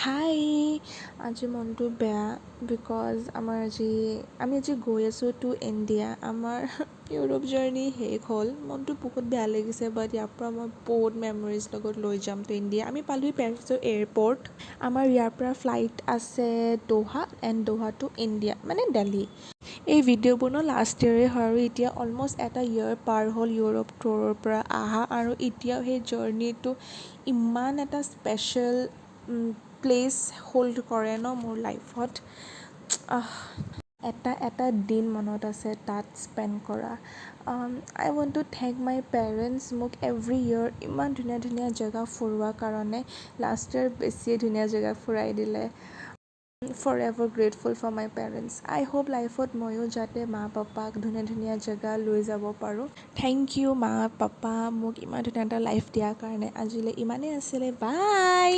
হাই আজি মনটো বেয়া বিকজ আমি আজি গৈ আছোঁ টু ইণ্ডিয়া আমাৰ ইউৰোপ জাৰ্ণি শেষ হ'ল মনটো বহুত বেয়া লাগিছে বাট ইয়াৰ পৰা মই বহুত মেমৰিজ লগত লৈ যাম টু ইণ্ডিয়া আমি পালোহি পেৰিছৰ এয়াৰপৰ্ট আমাৰ ইয়াৰ পৰা ফ্লাইট আছে দোহা এণ্ড দোহা টু ইণ্ডিয়া মানে দেলহি এই ভিডিঅ'বোৰ লাষ্ট ইয়েৰে হয় আৰু এতিয়া অলমষ্ট এটা ইয়েৰ পাৰ হ'ল ইউৰোপ টুৰৰ পৰা অহা আৰু এতিয়াও সেই জাৰ্ণিটো ইমান এটা স্পেচিয়েল প্লেচ হোল্ড কৰে ন মোৰ লাইফত এটা দিন মনত আছে তাত স্পেণ্ড কৰা I want to thank my parents মোক এভৰি ইয়েৰ ইমান ধুনীয়া ধুনীয়া জেগা ফুৰোৱাৰ কাৰণে লাষ্ট ইয়েৰ বেছিয়ে ধুনীয়া জেগা ফুৰাই দিলে for ever grateful for my parents I hope লাইফত ময়ো যাতে মা পাপাক ধুনীয়া ধুনীয়া জেগা লৈ যাব পাৰোঁ থেংক ইউ মা পাপা মোক ইমান ধুনীয়া এটা লাইফ দিয়াৰ কাৰণে আজিলৈ ইমানেই আছিলে বাই